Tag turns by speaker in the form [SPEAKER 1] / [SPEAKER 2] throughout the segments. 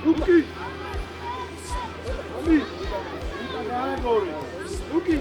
[SPEAKER 1] Luki! Ami! Luki!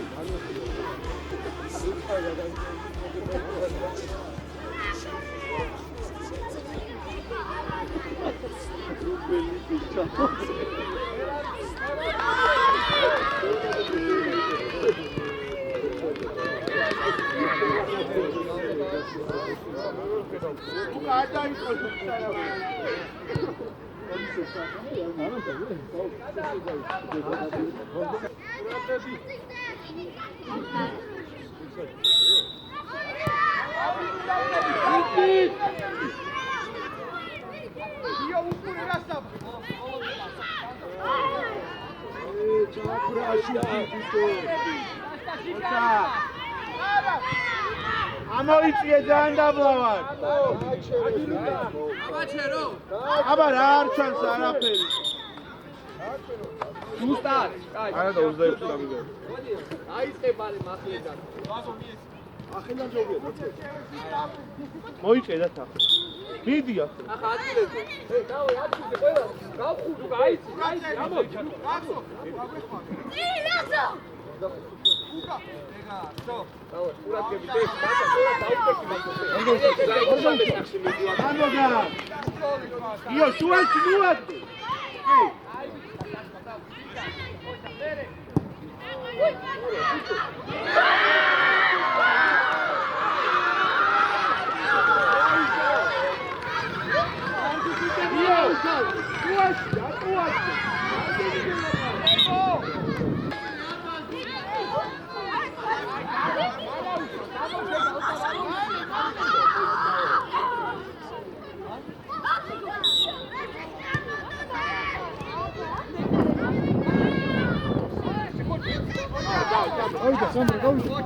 [SPEAKER 1] Ამოიწიე ძალიან დაბლავად. აბა რა არ ჩანს არაფერი.
[SPEAKER 2] ზუსტად.
[SPEAKER 1] არა და 26 დამიგე.
[SPEAKER 2] აიწებალი მახლიდან.
[SPEAKER 1] ახლა ჯობია დაწე. მოიჭედა თა. მიდი ახლა.
[SPEAKER 2] ახლა აწილეთ. დავე აწილეთ ყველა. გავხურდ გაიცი, გამოდი.
[SPEAKER 3] ლასო.
[SPEAKER 2] უკა. ეხა, შო. დავე, ურაგები დე, ბატა, ყველა დაუკვეთი მაგას.
[SPEAKER 1] ამოგა. იო, შუაში ნუატი. ჰეი.
[SPEAKER 4] Olha, Sandra, olha.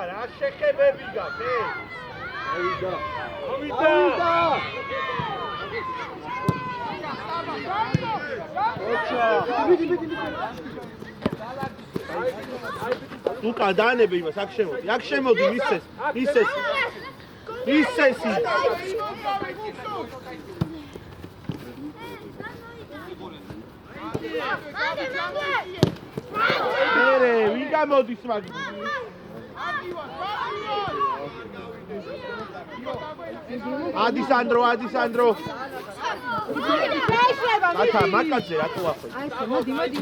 [SPEAKER 4] რა შეხებები გაქვს, ე? ავიდა. Luka, დაანებე იმას, აქ შემოდი. აქ შემოდი, მისცეს. მისცესი. მერე, ვინ გამოდის მაგ? Adi Sandro. Ata, makadze, ratu ახლა. აი, მოდი.
[SPEAKER 1] Adi.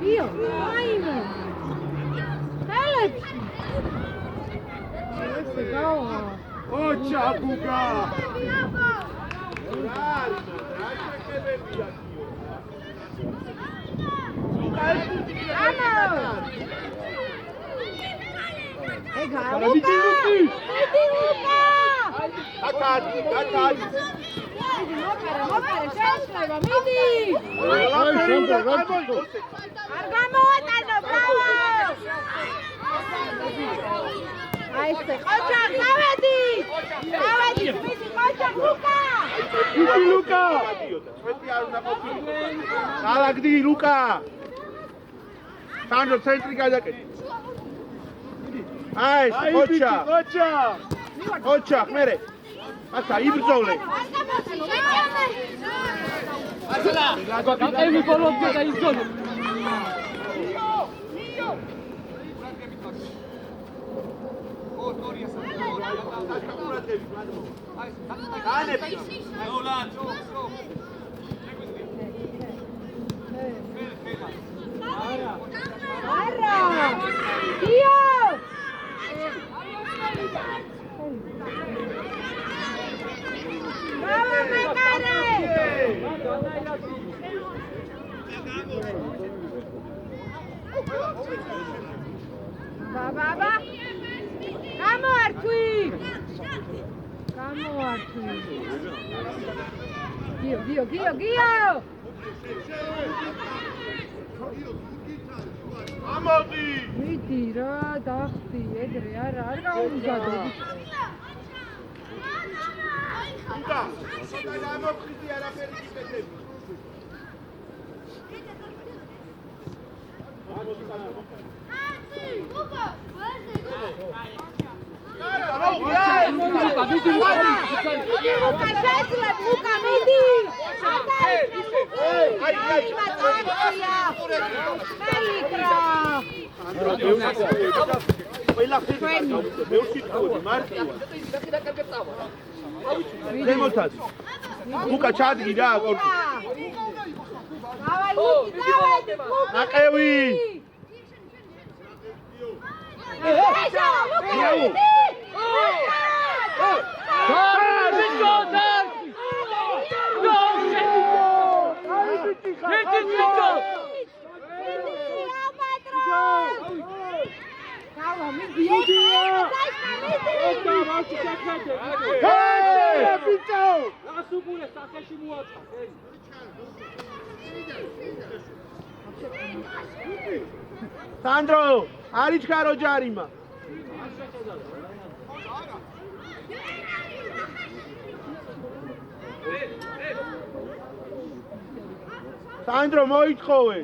[SPEAKER 4] Io, Jaime. Felix.
[SPEAKER 1] Ocha buga.
[SPEAKER 4] Argamo, არ უნდა ყოფილიყო. დალაგდი ლუკა. სანდრო ცენტრი გადაკეთე. აი, ოჩა. ოჩა, მერე. აკა იბრძოლე.
[SPEAKER 3] გაკეთები ბოლომდე და იბრძოლე.
[SPEAKER 5] Baba, come on, quick! Come on, quick! Gio!
[SPEAKER 4] ამოდი.
[SPEAKER 5] მიდი რა, დახტი, ეგრე არ გაუგადო.
[SPEAKER 4] ლუკა, ამოფხიზი არაფერი გიკეთები. ლუკა ჩადგი რა კორპი. ნაყევი. სანდრო, არიჩქარო ჯარიმა. სანდრო მოითხოვე.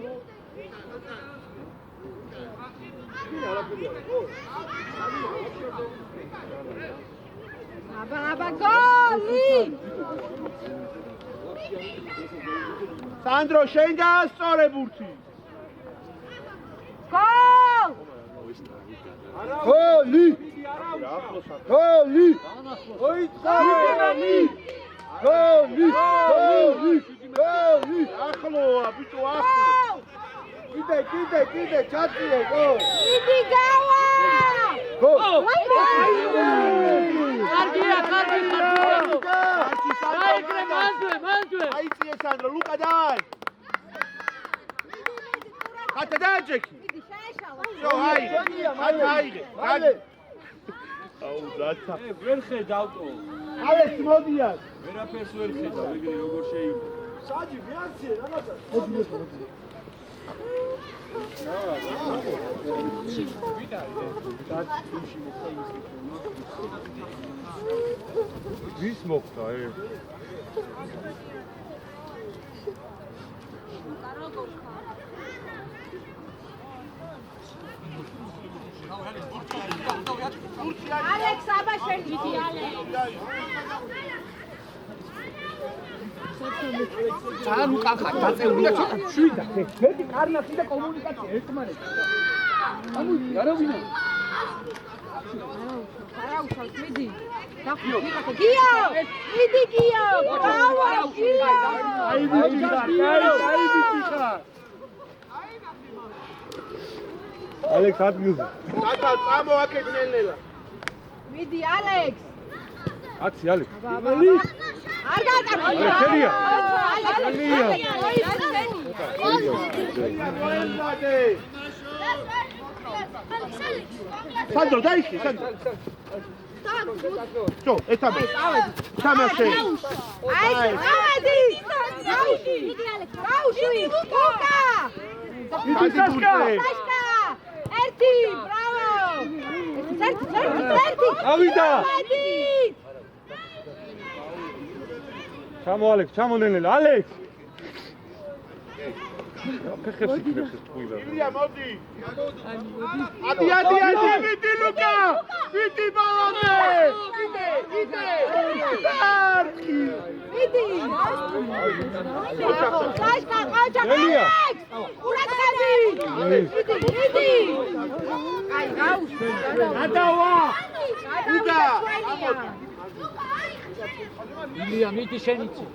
[SPEAKER 5] აბა გოლი!
[SPEAKER 4] სანდრო შენ გაასწორე ბურთი.
[SPEAKER 5] გოლ!
[SPEAKER 4] გოლი! გოლი! ოიცავი! გოლი! გოლი! ახლოა ბიჭო ახლო. კიდე ჩაწიე გოლ.
[SPEAKER 5] მიდი გავა!
[SPEAKER 4] გოლ!
[SPEAKER 3] კარგია. დაიგრე მანძვე.
[SPEAKER 4] აიწიე სანდრო, ლუკა დაი. ხათა დააჭექი.
[SPEAKER 5] მიდი შეეშალა.
[SPEAKER 4] შო აი. აიგე. გაიგე. აუ დაცა.
[SPEAKER 2] ვერ ხედავტო.
[SPEAKER 4] ალექს მოდიან.
[SPEAKER 2] ვერაფერს ვერ ხედავ, ეგრე როგორ შეიძლება.
[SPEAKER 4] საჯი მეაცე რაღაცა.
[SPEAKER 2] ვის მოხდა ე?
[SPEAKER 5] ალექს აბა შენ მიდი ალექს.
[SPEAKER 3] ძალიან უკახარ დაწევრია ცოტა შვიდა. მეტი კარნახი და კომუნიკაცია ერთმანეთს. ამოიდი არა ვინა.
[SPEAKER 5] არაუშავს მიდი. დახტი გიო! მიდი გიო! ბრავო!
[SPEAKER 4] აი ბიჭი. ალექს ადგილზე. ხათა წამოაკეთ ნელ-ნელა.
[SPEAKER 5] მიდი ალექს.
[SPEAKER 2] აცი ალექს.
[SPEAKER 5] არ გაკარგე.
[SPEAKER 2] ხელია.
[SPEAKER 4] სანდრო დაიხი, სანდრო. შო, ეთამე. თამაშე.
[SPEAKER 5] აი, ავედი. გაუშვი. ლუკა.
[SPEAKER 4] საშკა.
[SPEAKER 5] ერთი, ბრავო. ერთი.
[SPEAKER 2] ავიდა.
[SPEAKER 5] ავედი.
[SPEAKER 2] ჩამო ალექს, ჩამო ნელ-ნელა. ალექს.
[SPEAKER 1] ილია მოდი ადი ვიტი ლუკა ვიტი ბალონე
[SPEAKER 3] ილია მიდი შენიცი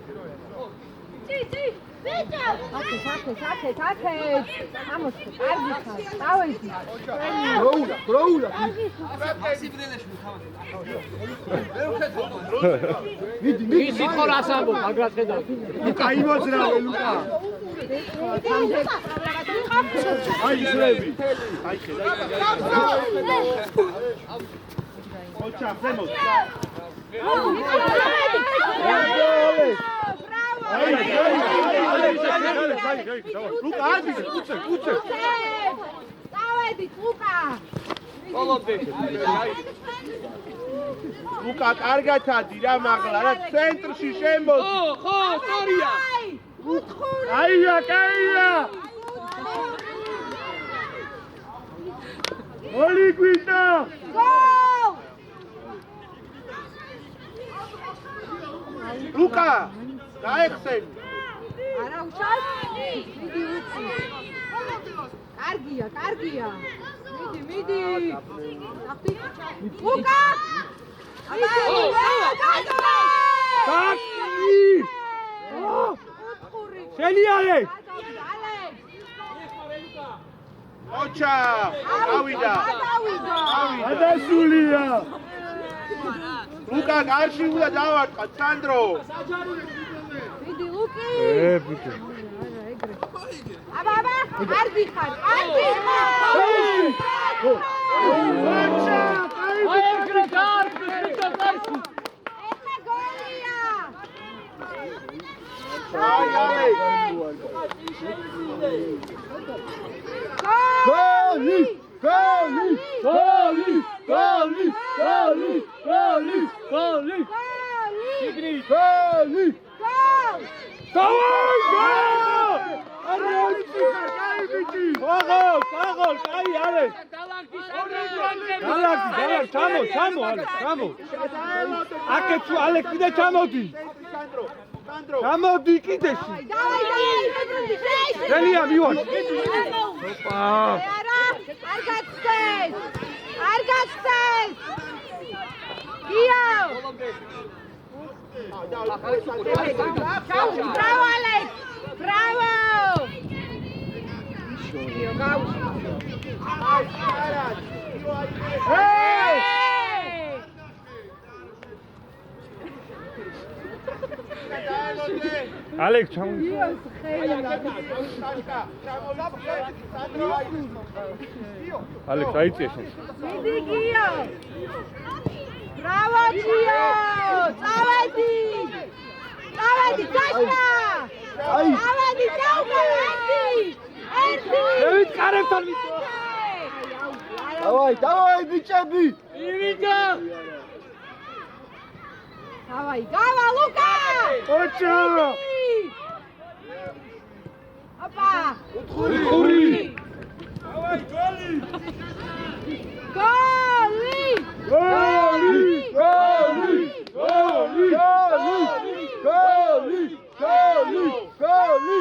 [SPEAKER 3] გროულა მიდი ხოლას ამბო მაგრამ ხედავ
[SPEAKER 1] ლუკა იმოძრავე ლუკა აი ისრები აი ხედავ ოჩა ზემოთ ლუკა ადი უცე
[SPEAKER 5] დავედით ლუკა
[SPEAKER 1] ლუკა კარგად ადი რა მაღლა რა ცენტრში შემოდი
[SPEAKER 3] ხო სწორია
[SPEAKER 1] აია კაია ოლი გვინდა ლუკა გაეხსენ
[SPEAKER 5] არა უშავს მიდი უცი კარგია მიდი ლუკა
[SPEAKER 1] შენიალე ოჩა ავიდა ადასულია ლუკა გარში უნდა დავარტყა სანდრო
[SPEAKER 5] მიდი ლუკი
[SPEAKER 1] ბიჭო
[SPEAKER 5] აბა არ გიხარ
[SPEAKER 1] ოჩა
[SPEAKER 3] აი ეგრე გარს ბიჭო გარს
[SPEAKER 5] ეხა გოლია
[SPEAKER 1] აი
[SPEAKER 4] გამოდი კიდეში. რელია მივარ.
[SPEAKER 5] არ გაცეს. გიო. Bravo Alex. Bravo. Gio გაუშვი. Hey!
[SPEAKER 4] ალექ ჩამ. ალექ აიწია შენ.
[SPEAKER 5] მიდი გიო. Bravo Gio. წავედი. წავედი გაშა. წავედი დავგავდი. ერთი.
[SPEAKER 4] შევიწყარებთან ვიცი. დავაი ბიჭები.
[SPEAKER 3] ივიდა.
[SPEAKER 5] Давай, гава, Лука!
[SPEAKER 1] ოჩა.
[SPEAKER 5] Опа!
[SPEAKER 4] ხური.
[SPEAKER 1] დავაი გოლი.
[SPEAKER 5] Голи!
[SPEAKER 1] გოლი.
[SPEAKER 4] გოლი. გოლი. გოლი. გოლი. გოლი.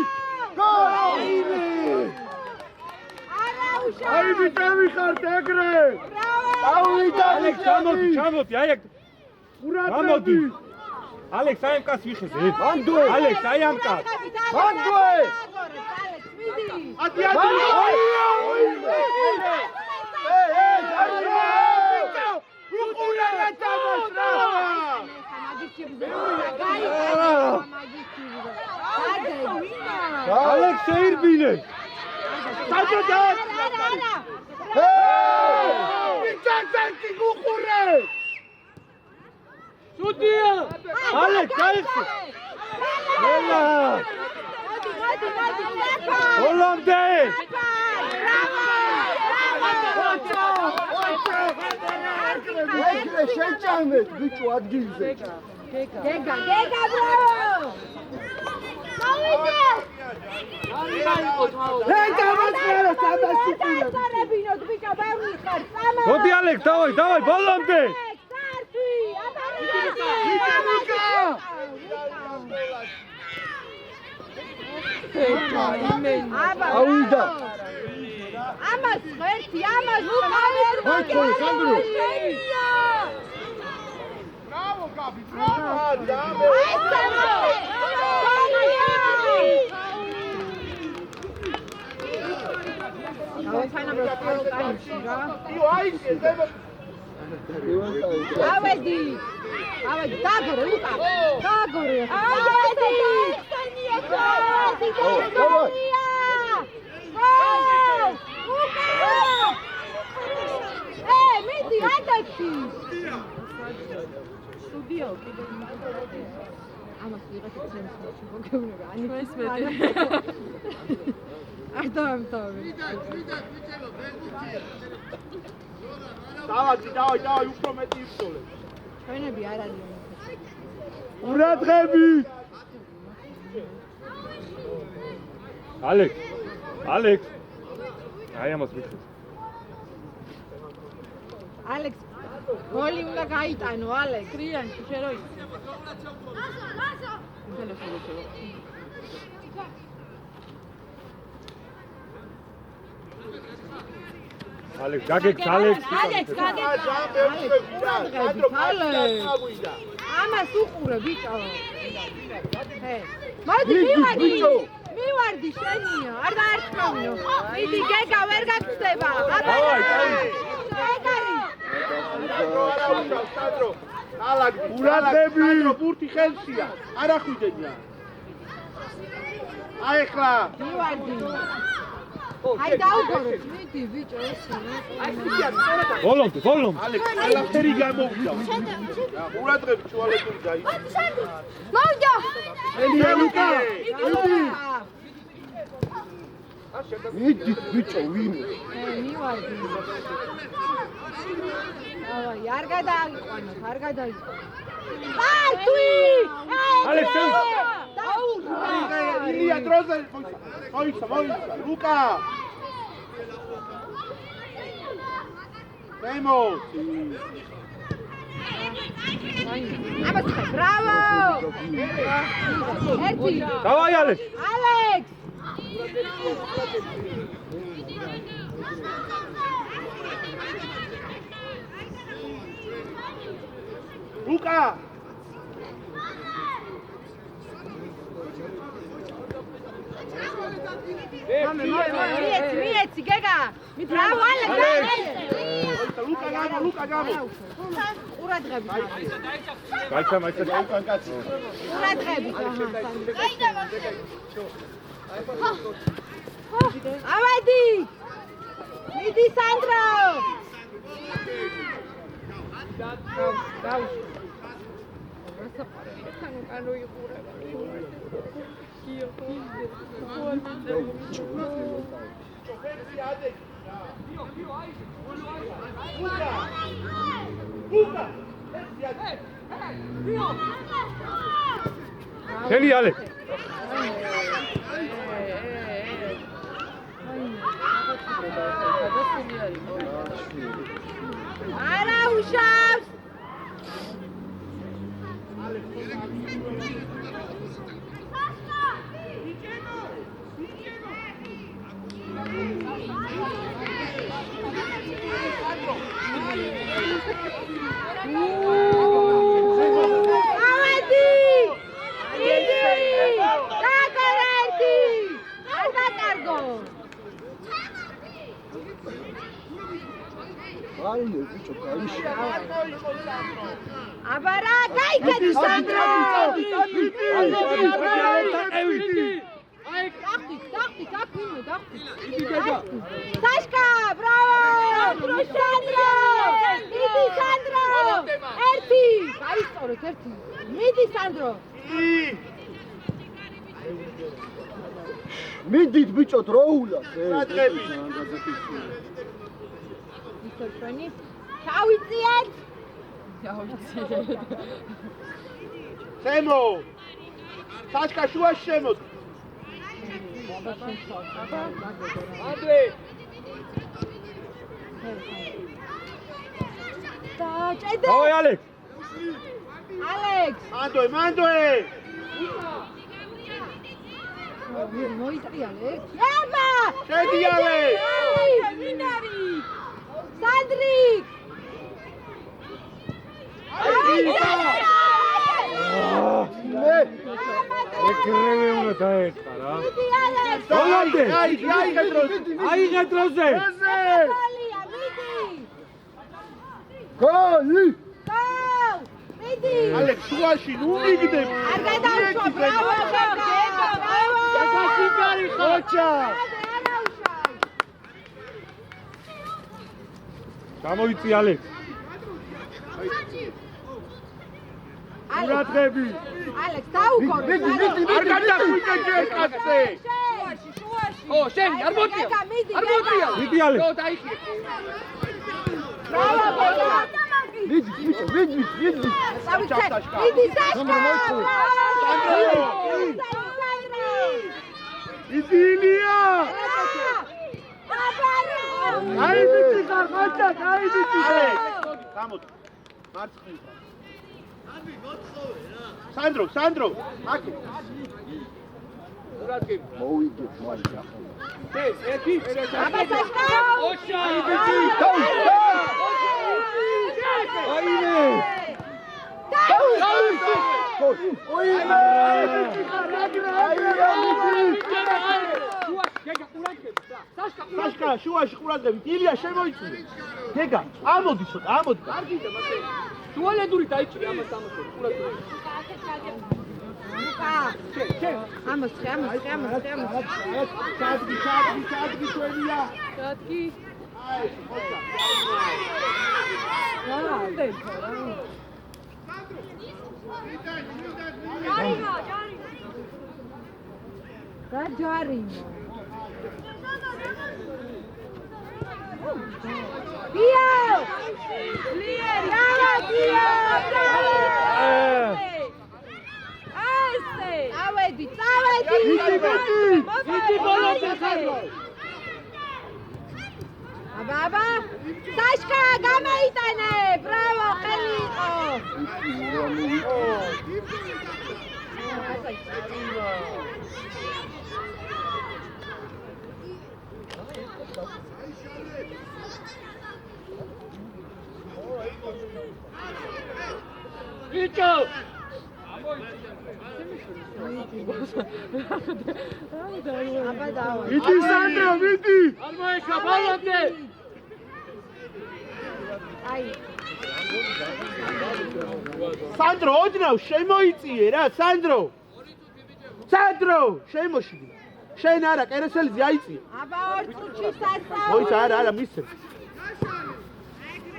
[SPEAKER 4] გოლი.
[SPEAKER 5] Араუშა!
[SPEAKER 1] აი ბიჭები ხართ ეგრე.
[SPEAKER 5] Браво!
[SPEAKER 4] ალექ ჩამოდი, ჩამოდი, აი ეგ. გამოდი. ალექს აი ამ კაცს ვიხეზე. ანდუე. ალექს აი ამ კაცს. ანდუე.
[SPEAKER 5] Алекс, მიდი!
[SPEAKER 1] ადი. უყურე თამაშს.
[SPEAKER 4] ალექს შეირბინე.
[SPEAKER 1] საჭოთა. ბიჭები უყურე.
[SPEAKER 3] შუტია.
[SPEAKER 4] ალექს გაიხსნა. მელა. ოლამდე. ეგრე შეჭამე ბიჭო ადგილზე.
[SPEAKER 5] გეგა, ბრავო! გავიდე!
[SPEAKER 4] მოდი ალექ, დავай, ბოლომდე.
[SPEAKER 3] აუიდა.
[SPEAKER 5] ამას ღერთი, ამას
[SPEAKER 3] სანდრო.
[SPEAKER 1] Bravo, Gabi, bravo!
[SPEAKER 5] ავედი, დაგორე, ლუკა, დაგორე. მიდი, ადაკი. სტუდიო, კიდე ამას ვიღეთ ცემს მოგეუბნება. ჩვენს მეტი. არ დავამთავრე.
[SPEAKER 1] დავაი, უფრო მეტი იფსოლე.
[SPEAKER 5] ჩვენები არ არიან.
[SPEAKER 3] ყურადღები.
[SPEAKER 4] ალექს. აი ამას ვიხეს.
[SPEAKER 5] ალექს გოლი უნდა გაიტანო, ალექს. კრიანში შენ რო იცი.
[SPEAKER 4] ალექს, გაგექს, ალექს.
[SPEAKER 5] ამას უყურე ბიჭო. მოდი მივარდი შენია, არ დაერთხოვნო. მიდი გეგა ვერ გაგწდება.
[SPEAKER 1] ყურადღები, ბურთი ხელშია. არ ახვიდენია. აი ხლა.
[SPEAKER 5] მივარდი. აი დაუგორე, მიდი ბიჭო ესე.
[SPEAKER 4] ბოლომდე.
[SPEAKER 1] ალექს, ყველაფერი გამოვიდა. ყურადღები ჩუალებული გაიწა.
[SPEAKER 5] მოვიდა.
[SPEAKER 3] ლუკა, მიდი ბიჭო ვინ?
[SPEAKER 5] მივარდი. აი, არ გადააიყვანოთ, არ გადაიყვანოთ. არტვი!
[SPEAKER 4] ალექს,
[SPEAKER 1] ილია დროზე მოიცა, ლუკა. დემო.
[SPEAKER 5] ამას ხე, ბრავო! ერთი.
[SPEAKER 4] დავაი ალექს.
[SPEAKER 5] ალექს!
[SPEAKER 1] ლუკა.
[SPEAKER 5] მიეცი, გეგა! ბრავო, ალექს!
[SPEAKER 1] ლუკა გამო.
[SPEAKER 5] ყურადღები.
[SPEAKER 4] გაიცა.
[SPEAKER 5] ყურადღები. ავედი! მიდი სანდრო!
[SPEAKER 4] შენი ალექს.
[SPEAKER 5] არა უშავს! აბარა გაიგეთ სანდრო საშკა ბრავო სანდრო მიდი სანდრო ერთი გაისწორეთ ერთი მიდი სანდრო
[SPEAKER 3] მიდით ბიჭო დროულა
[SPEAKER 1] ყურადღები.
[SPEAKER 5] ისე ჩვენი ჩავიწიეთ
[SPEAKER 1] დემო. საშკა შუაში შემოდი.
[SPEAKER 2] ანდრე
[SPEAKER 5] დაჭედე
[SPEAKER 4] ოი ალექს
[SPEAKER 5] ალექს
[SPEAKER 1] მანდოე
[SPEAKER 5] მოიტრიალე ება
[SPEAKER 1] შედი ალექს
[SPEAKER 5] მინარი სანდრი
[SPEAKER 4] ეკრევე უნდა დაეწყა რა
[SPEAKER 5] მიდი ალექს
[SPEAKER 4] ბოლომდე
[SPEAKER 1] აიღე დროზე
[SPEAKER 4] აიღე დროზე
[SPEAKER 5] გოლია მიდი
[SPEAKER 3] გოლი
[SPEAKER 5] გოლ მიდი
[SPEAKER 1] ალექს შუაში ნუ მიგდებ
[SPEAKER 5] არ გადაუშვა ბრავო გეგა ბრავო
[SPEAKER 2] გასიკარი ხოჩა
[SPEAKER 4] გამოიწი ალექს
[SPEAKER 1] ყურადღები
[SPEAKER 5] ალექს დაუგორო
[SPEAKER 1] არ გადახვიდე ჯერ კაცზე
[SPEAKER 2] ო შენ არ მოწია არ მოწია
[SPEAKER 4] მიდი ალექს
[SPEAKER 2] რო დაიხიე
[SPEAKER 5] ბრავო გეგა
[SPEAKER 3] მიდი
[SPEAKER 5] მიდი საშკა
[SPEAKER 1] იზილია აი ბიჭი ხარხაჭა აი ბიჭი გამოდი მარცხნივ სანდრო აკი
[SPEAKER 2] ყურადღები
[SPEAKER 3] მოვიგე მოიჭა
[SPEAKER 2] ეს ერთი
[SPEAKER 5] აბა საშკა
[SPEAKER 2] ოშა
[SPEAKER 3] აიმე
[SPEAKER 1] საშკა შუაში ყურადღებით ილია შემოიწვიე გეგა ამოდი ცოტა ამოდი
[SPEAKER 2] კარგია მასე შუალედური დაიჭრე ამას ამასო ყურადღები
[SPEAKER 5] ამოს
[SPEAKER 1] ჩადგი ჩვენია
[SPEAKER 5] ჩადგი გაჯარიმო დიო ლიერი დიო წავედი
[SPEAKER 2] ვიდი ბოლომდე ხარო
[SPEAKER 5] აბა საშკა გამოიტანე ბრავო ხელი იყო
[SPEAKER 2] ბიჭო
[SPEAKER 5] აბა დავა
[SPEAKER 1] მიდი სანდრო მიდი
[SPEAKER 2] არ მოეხა ბოლომდე
[SPEAKER 5] აი
[SPEAKER 1] სანდრო ოდნავ შემოიწიე რა სანდრო შემოშიგე შენ არა კერესელიძე აიწიე
[SPEAKER 5] აბა ორ წუთში სასწაული
[SPEAKER 1] მოიცა არა მისცე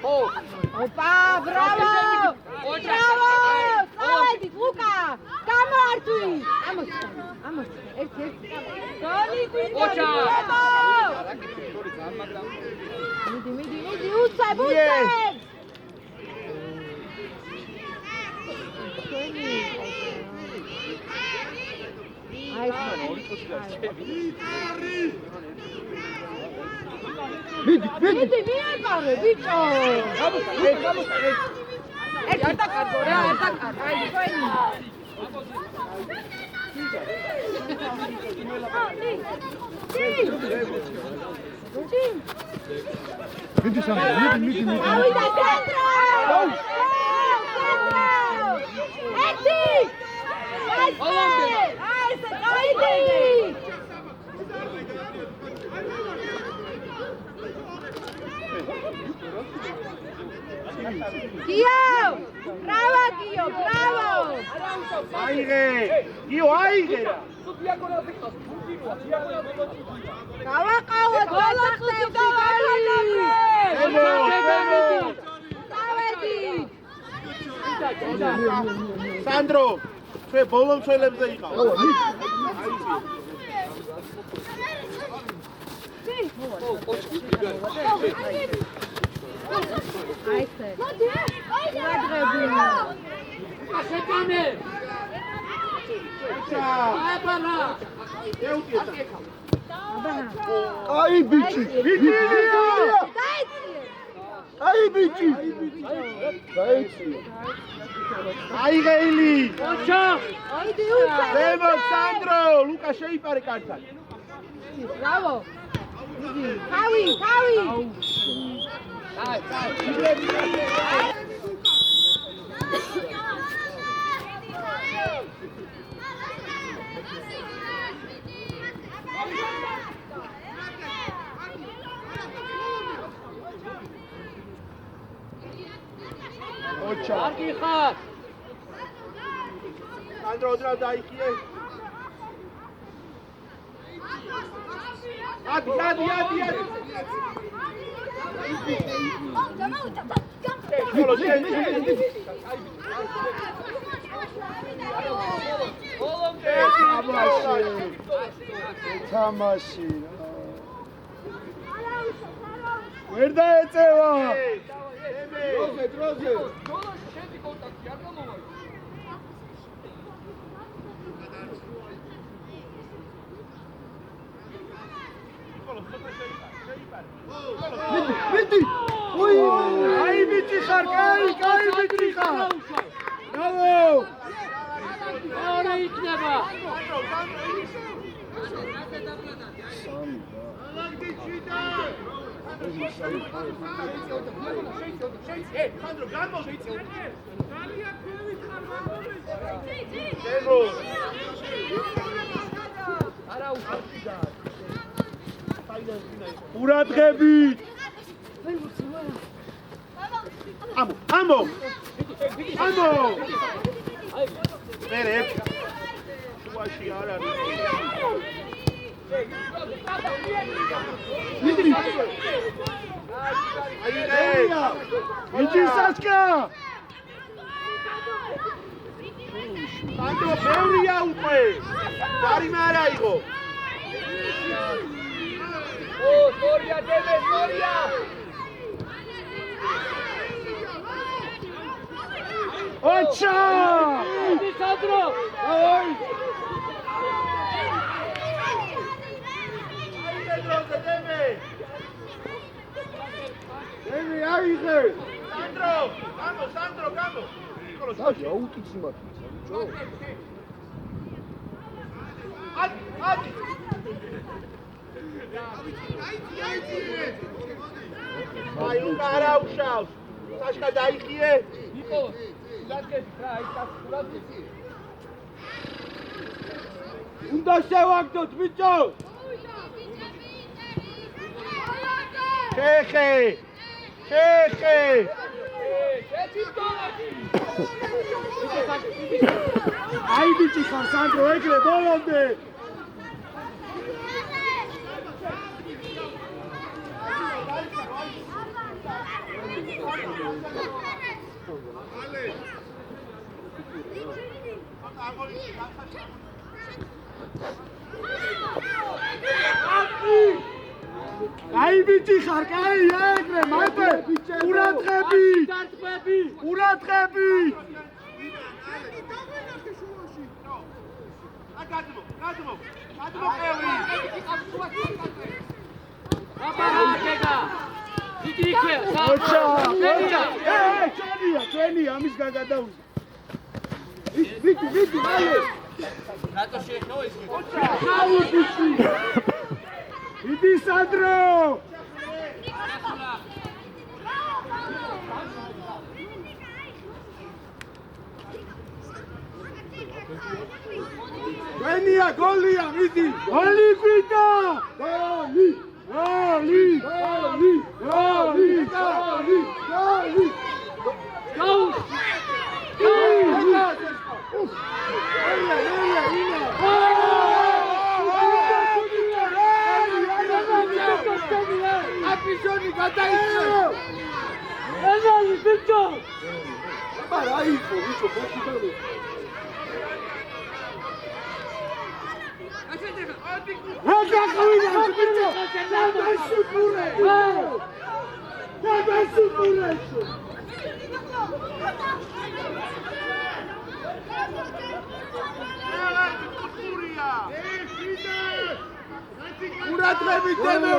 [SPEAKER 2] ო
[SPEAKER 5] ოპა ბრავო ბრავო წავედი ლუკა გამოართვი ამოს ერთი გოლი
[SPEAKER 2] ოჩა
[SPEAKER 5] მიდი უცებ აი მიდი მიეყარე ბიჭო არ დაკარგო რა არ დაკარგო აი ჩვენი
[SPEAKER 3] მიდი სანდრო მიდი
[SPEAKER 5] ავიდა სანდრო ერთი აი ეს წაიდი გიო ბრავო
[SPEAKER 1] აიღე გიო აიღე
[SPEAKER 5] გავაყავოთ გოლახტევში
[SPEAKER 1] სანდრო ჩვენ ბოლო მცველებზე იყავ
[SPEAKER 5] აიცე გადღები
[SPEAKER 2] ასეთანე
[SPEAKER 1] ჩა
[SPEAKER 2] აბარა
[SPEAKER 1] ეუტიეცა
[SPEAKER 3] აი ბიჭი, ვიტილია! აი ბიჭი! დაიწია.
[SPEAKER 1] აი ღეილი!
[SPEAKER 5] აიდი უცა.
[SPEAKER 1] დემო სანდრო, ლუკა შეიპარე კარგად.
[SPEAKER 5] ბრავო. თავი.
[SPEAKER 1] ოჩა.
[SPEAKER 2] კარგი ხარ.
[SPEAKER 1] სანდრო ოდრა დაიხიე. ადი. ხოლო შენ
[SPEAKER 3] თამაში. ვერ დაეწევა. დროზე.
[SPEAKER 2] ბოლოში შედი კონტაქტი არ გამოვა.
[SPEAKER 3] მიდი. უი! აი ბიჭი ხარ, კაი ბიჭი ხარ. ბრავო!
[SPEAKER 2] არა იქნება.
[SPEAKER 1] სანდრო გამოდი.
[SPEAKER 3] ყურადღებით.
[SPEAKER 1] ამო. მერე. შუაში არ არის.
[SPEAKER 3] მიდი.
[SPEAKER 1] აი
[SPEAKER 3] მიჯისასკა.
[SPEAKER 1] სანდრო ბევრია უკვე. დარიმე არ აიღო.
[SPEAKER 2] სორია დემე, სორია.
[SPEAKER 3] ოჩა!
[SPEAKER 2] მიდი სანდრო.
[SPEAKER 3] აი! დემე აიღე.
[SPEAKER 1] სანდრო, გამო.
[SPEAKER 3] დაჟე აუტიცი მართლა, ბიჭო.
[SPEAKER 1] ადი. აი უკა არ აუშავს. საშკა დაიხიე.
[SPEAKER 2] იყო. დაგები რა, აი გასულადი.
[SPEAKER 3] უნდა შევაგდოთ, ბიჭო.
[SPEAKER 1] ხეხე.
[SPEAKER 3] აი ბიჭი ხარ, სანდრო, ეგრე ბოლომდე. აი ბიჭი ხარ, კაი, ეგრე, მარტო, ყურადღები.
[SPEAKER 1] გადმო, ყევრი.
[SPEAKER 2] აბარაკეგა. დიდი იქე.
[SPEAKER 3] ოჩა. ჩვენია, ამის გაგადაუზი. ვიდი, მალე.
[SPEAKER 2] რატო შეეხო ის?
[SPEAKER 3] აუ ბიჭი. იდი სანდრო. ჩვენია, გოლია, მიდი. გოლი გვიდა. გოლი. აპიშონი გადაიწყო. ეზალი ბიჭო. აბა აიყო ბიჭო ბოქიდანო. რაგაყვინა ბიჭო. დაბაშუპურე.
[SPEAKER 2] ყურადღებით დემე.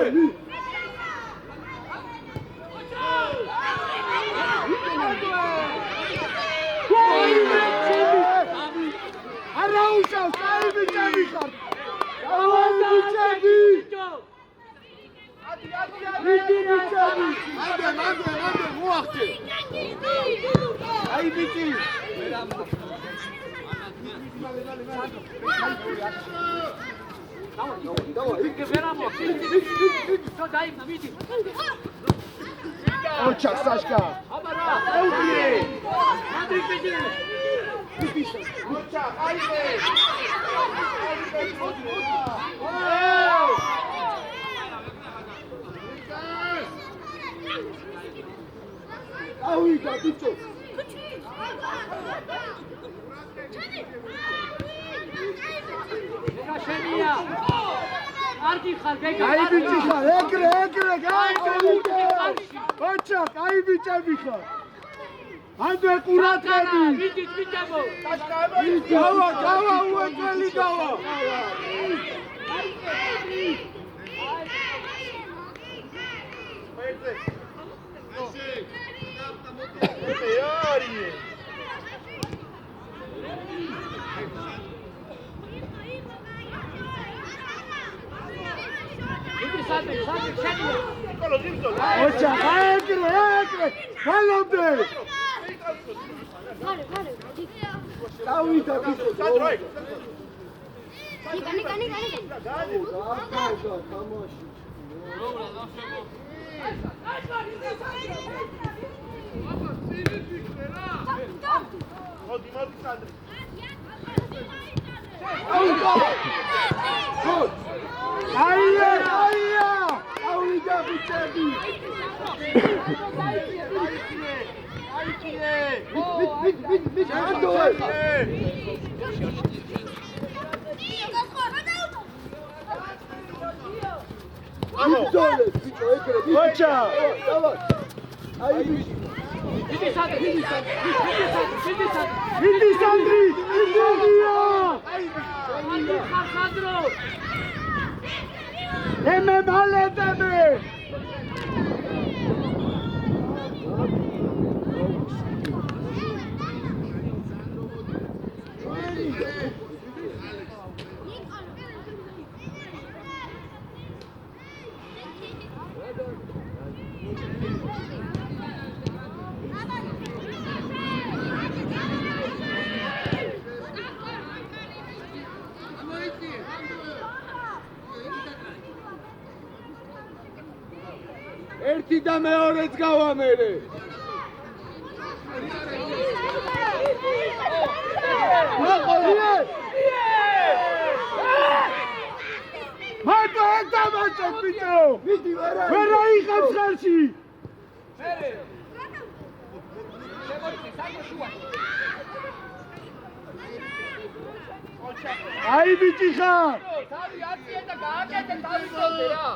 [SPEAKER 3] არა უშავს, აი ბიჭები ხარ. აი ბიჭები.
[SPEAKER 2] Ამდე, მოახჭე. აი ბიჭი.
[SPEAKER 3] ოჩა საშკა.
[SPEAKER 2] ავიდა ბიჭო.
[SPEAKER 3] აი ბიჭი ხარ, ეგრე, გაიგე. ოჩა, აი ბიჭები ხარ. ამდე ყურადღები.
[SPEAKER 2] გავა, უეჭველი გავა.
[SPEAKER 3] ოჩა, ეგრე. გალობდე.
[SPEAKER 2] დავიდა ბიჭო.
[SPEAKER 3] აია. ავიდა ბიჭები. ოჩა. ემე მალედები.
[SPEAKER 2] ერთი და მეორეც გავა მერე.
[SPEAKER 3] მარტო ეს დამაჭოთ ბიჭო. ვერ აიღებს ხარში. აი ბიჭი ხარ.
[SPEAKER 2] თავი აწიე და გააკეთე თავი წოდე რა.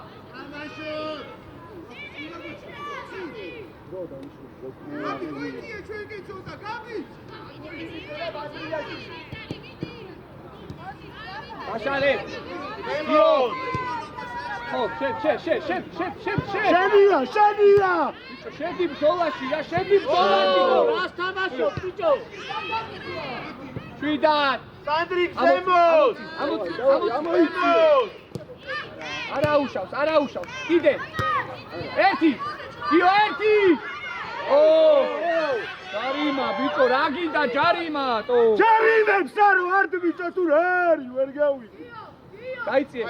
[SPEAKER 2] Başarı. Yok. Hop, şef.
[SPEAKER 3] შენია.
[SPEAKER 2] Şefim solaşı ya, şefim solaşı. Rastamaşo, piço. Şuidan.
[SPEAKER 1] Sandrik Zemos.
[SPEAKER 2] Ara uşavs. Gide. Erti. Dio erti. Oh. Jarima, piço, raginda jarima to.
[SPEAKER 3] ჯარიმებს არო არდ ბიჭო თუ რა არის ვერ გავიგე.
[SPEAKER 2] Დაიწიე.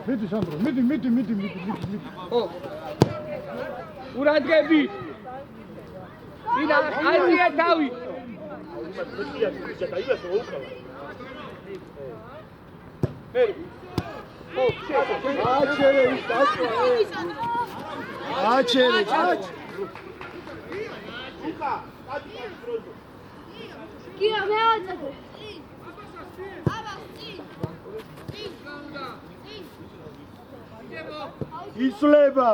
[SPEAKER 3] მიდი სანდრო, მიდი.
[SPEAKER 2] ო. ურადღები. ინა, აიწიე თავი. მერი. ო,
[SPEAKER 3] აჩერე ის აჩერე.
[SPEAKER 6] Kia meață.
[SPEAKER 3] იცლება.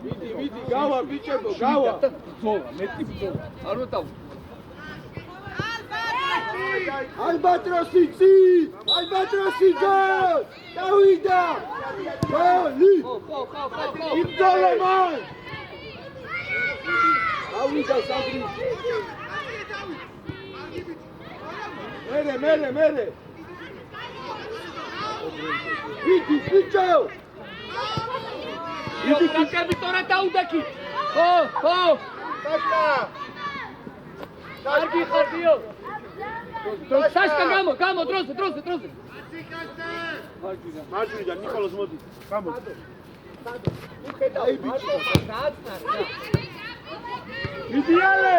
[SPEAKER 2] მიდი, გავა ბიჭებო, გავა.
[SPEAKER 3] ბრძოლა, მეტი ბრძოლა. არ ვეტავ.
[SPEAKER 2] ალბატროსი წი! ალბატროსი გოლ! დავიდა! გოლი! იბრძოლე მან! დავიდა სადრი! მერე! ვიდი ბიჭო!
[SPEAKER 3] იდი კაკები ტორა დაუდაკი. ხო.
[SPEAKER 2] საშკა!
[SPEAKER 3] კარგი ხარდიო. საშკა გამო დროზე.
[SPEAKER 1] მარჯვნიდან ნიკოლოზ მოდი. გამოდი.
[SPEAKER 2] აი ბიჭო!
[SPEAKER 1] იდეალე!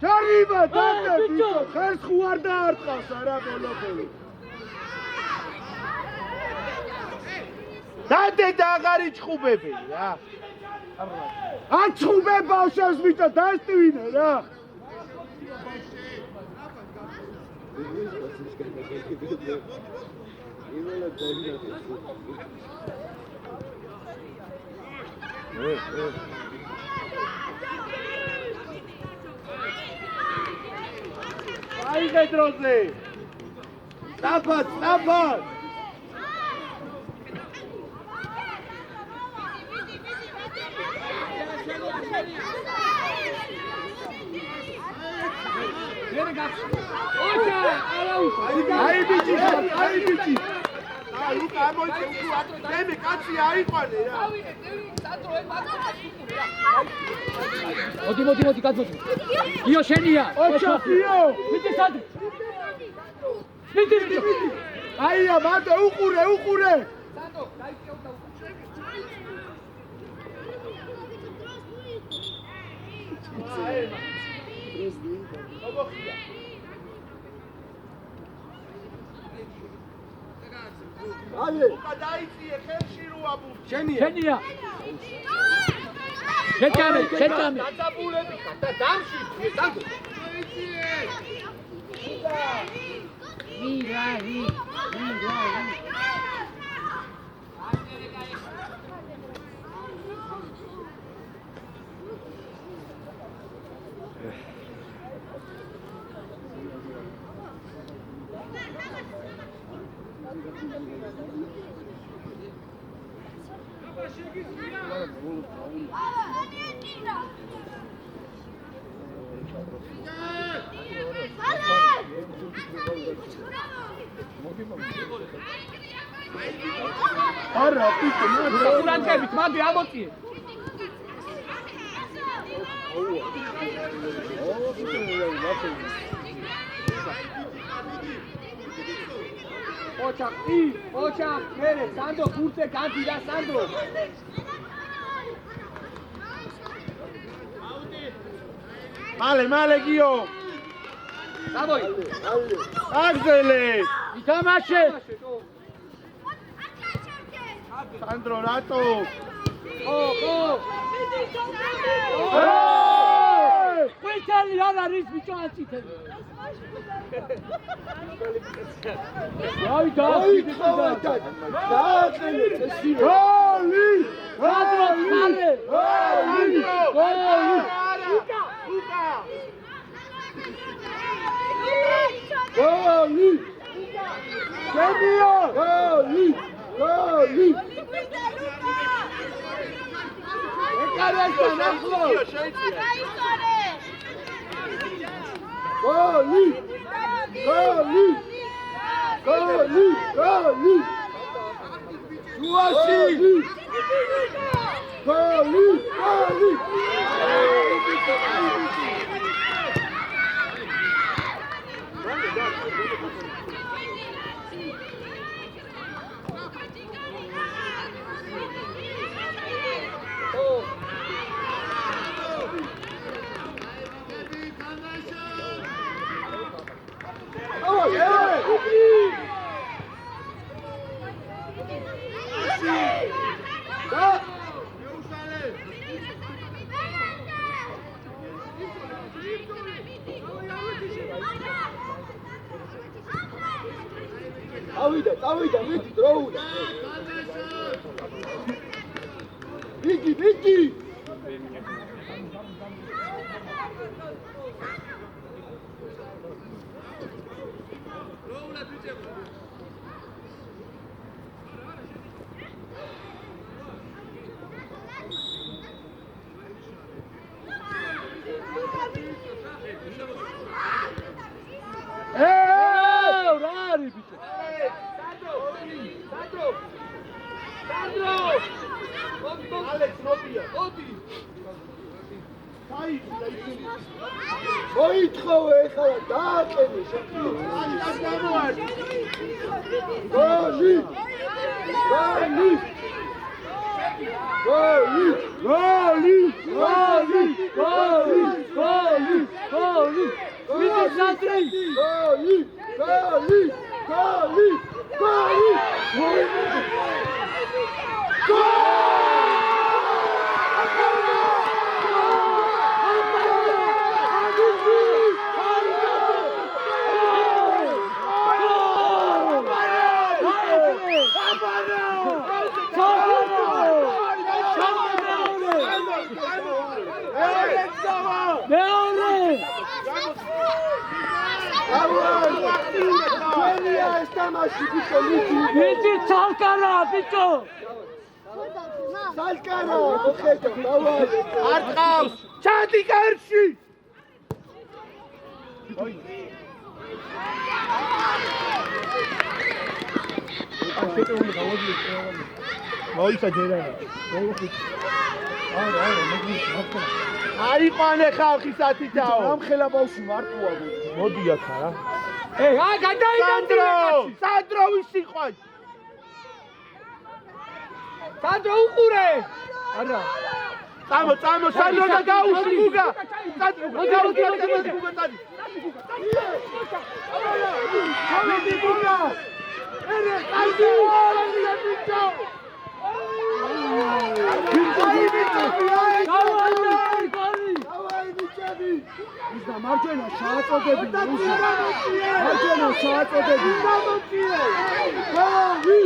[SPEAKER 1] ჯარიმა დადე ბიჭო ხერს ხო არ დაარტყავს არა ბოლო დადე და აღარ იჩხუბები რა აჩხუბე ბავშვებს ბიჭო დასტვინე რა აიღე დროზე სტაფად აი ბიჭი ლუკა ამოიწე მე კაცი აიყვანე რა
[SPEAKER 3] მოდი კაცო იო შენია
[SPEAKER 1] ოჩაფიო
[SPEAKER 3] მიდი სადრ მიდი
[SPEAKER 1] აია მანდ უყურე
[SPEAKER 2] აი
[SPEAKER 1] გადაიწიე ხელში რო აბუ
[SPEAKER 3] შენია შეჭამე
[SPEAKER 2] დაწაბულები და დამში სანდო
[SPEAKER 1] არა ბიჭო
[SPEAKER 3] კურანტებით მადი ამოწიე ოჩა მერე სანდო გურტე განდიდა სანდო
[SPEAKER 1] მალე გიო
[SPEAKER 3] დავოი
[SPEAKER 1] აგზელე
[SPEAKER 3] ითამაშე
[SPEAKER 1] სანდრო რატო
[SPEAKER 3] ყვიტელი არ არის ბიჭო აწითელი
[SPEAKER 2] აი დააყენე წესი
[SPEAKER 1] გოლი
[SPEAKER 2] წავიდა, მიდი, დროულა. მიდი. მოითხოვე ეხლა დააყენე
[SPEAKER 3] მიდი ცალკარა ბიჭო
[SPEAKER 2] სალკარა მოხედა დავარ
[SPEAKER 1] არ ყავს ჩადი კერში მოიცა ჯერანა აიყვანე ხალხისათი დაო
[SPEAKER 2] ამ ხელა ბავშვი მარტოა
[SPEAKER 1] მოდი აქ რა
[SPEAKER 3] გადაიდანტირე
[SPEAKER 1] სანდრო ვის სიყვარ
[SPEAKER 3] სანდრო უყურე არა
[SPEAKER 1] წამო სანდრო და გაუშვი გუგა სანდრო გაუშვი გუგა დადი ჩავედი გუგა ერე კაიდი ბიჭო
[SPEAKER 2] მარჯვენა შააწოდები მარჯვენა შააწოდები გოლი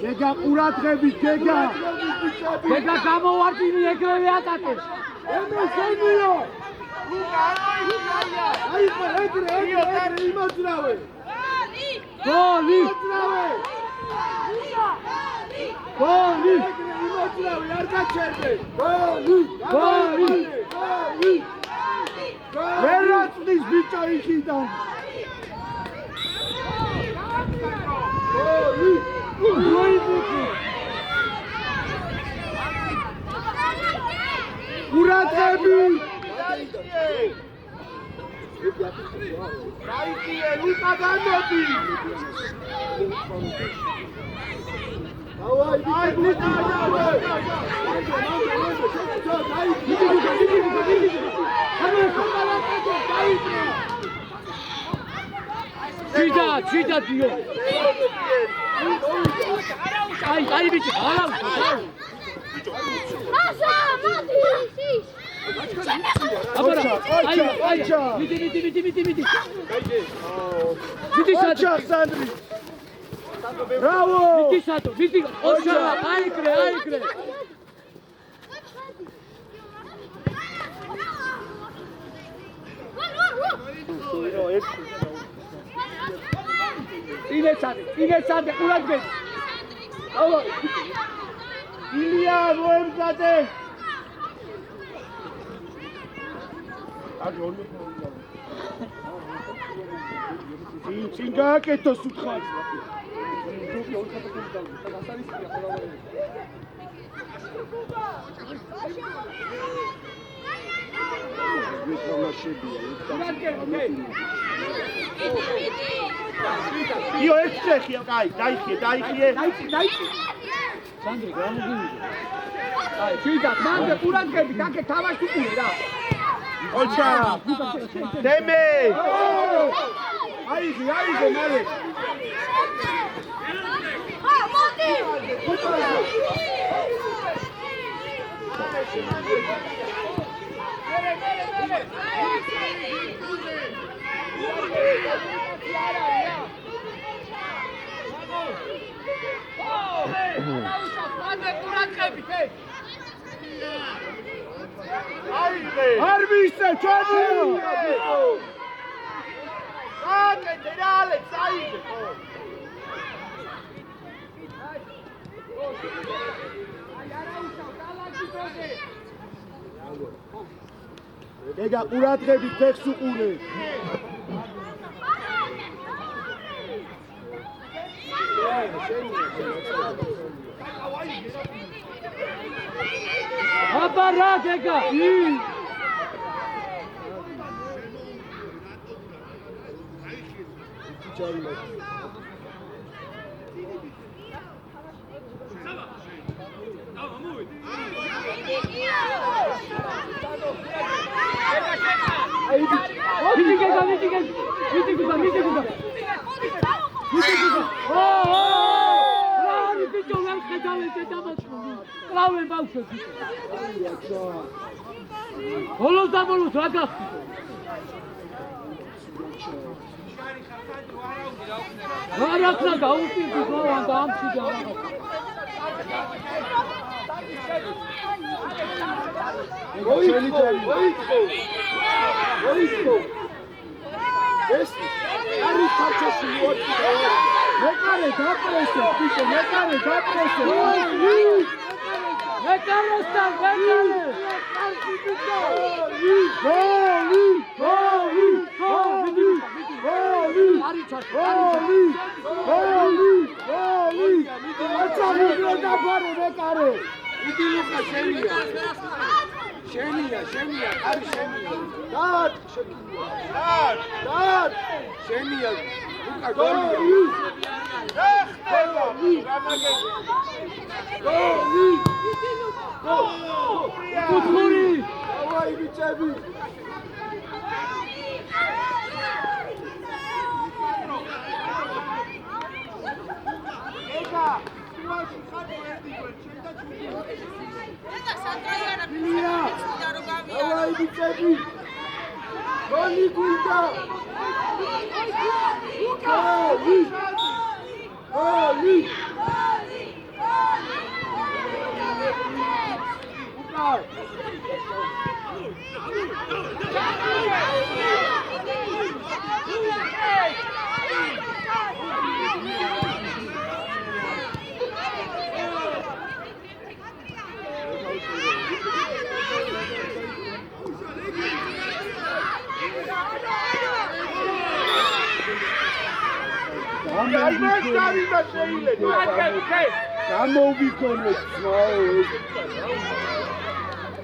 [SPEAKER 2] გეგა ყურადღებით გეგა
[SPEAKER 3] გამოვარდინი ეგრევე აკატე
[SPEAKER 2] ემოსენიო ეგრე იმოძრავე
[SPEAKER 3] გოლი
[SPEAKER 2] იმოძრავე არ გაჩერდე გოლი ვერ აწვდის ბიჭო იქიდან გოლი ურატები
[SPEAKER 1] გაიქიე ლუკა გამოდი
[SPEAKER 2] აი ლუკა
[SPEAKER 3] ჩიდა დიო აი ბიჭო არა
[SPEAKER 6] მასა მათი
[SPEAKER 3] აბარა მიდი
[SPEAKER 2] ოჩა სანდრი ბრავო
[SPEAKER 3] მიდი ოჩა აიკრე ინეცადე ყურადღებით აუ
[SPEAKER 1] ილია მოემზადე
[SPEAKER 2] წინ გააკეთოს უთხარ
[SPEAKER 1] იო ეს წეხია კაი დაიხიე
[SPEAKER 3] სანდრი გამოგივიდე. აი, შეიძლება მანდ ყურადღებით, აქე თავაში უყურე რა.
[SPEAKER 1] ოჩა დემე
[SPEAKER 3] აიზე მალე.
[SPEAKER 6] მოდი
[SPEAKER 3] არ მისცე ჩვენი.
[SPEAKER 1] აკეთე რა ალექს აიზე ხო
[SPEAKER 3] ეგა ყურადღებით ფეხს უყურე. აბა რა ეგა?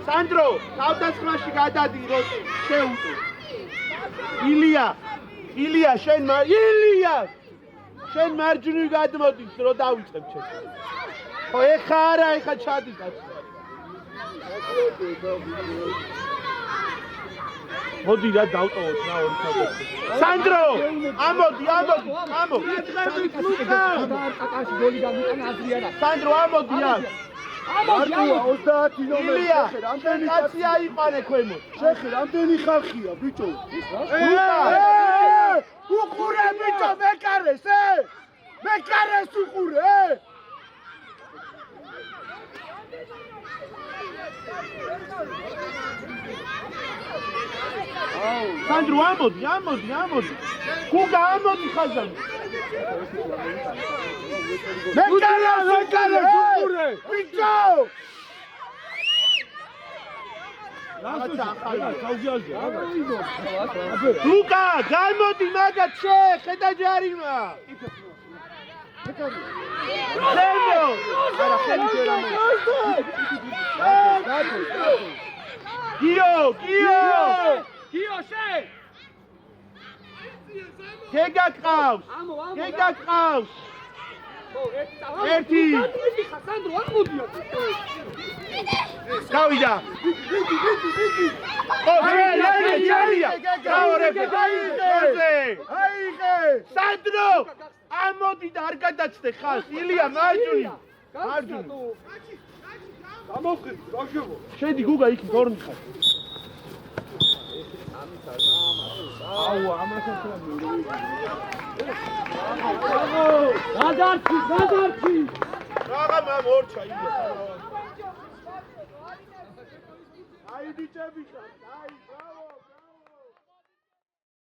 [SPEAKER 1] სანდრო, თავდასხმაში გადადი რომ შეუტო. ილია, შენ მარჯვნივ გადმოდის რომ დავიწყებ ჩემს. ხო, ეხა არა, ეხა ჩადი კაცო. მოდი რა დავტოვოთ რა ორი თავდასხმა. სანდრო, ამოდი. სანდრო, ამოდი რა.
[SPEAKER 3] ამოდი 30 ნომერი.
[SPEAKER 1] შენ კაცი აიყვანე ქვემოთ.
[SPEAKER 3] შეხი, რამდენი ხალხია, ბიჭო? უყურე ბიჭო, მეკარეს, მეკარეს უყურე.
[SPEAKER 1] სანდრო, ამოდი. გუგა, ამოდი ხაზანი.
[SPEAKER 3] მეკარეს უყურე. ბიჭო!
[SPEAKER 1] ლუკა, გამოდი მაგათ შეხედა ჯარიმა. ზემო! არა, ხელი შერამე. გიო, შე! გეგა გყავს. ერთი
[SPEAKER 3] ხასანდრო ამოდია
[SPEAKER 1] გავიდა სანდრო ამოდი და არ გადაცდე ხალხ ილია მარჯვნივ
[SPEAKER 3] გამოვხდი ბავშვო
[SPEAKER 1] შედი გუგა იქ გორნი ხარ აუ ამასაც რა
[SPEAKER 3] გადარჩი
[SPEAKER 1] რაღა მორჩა ილია აი ბიჭები ხარ აი ბრავო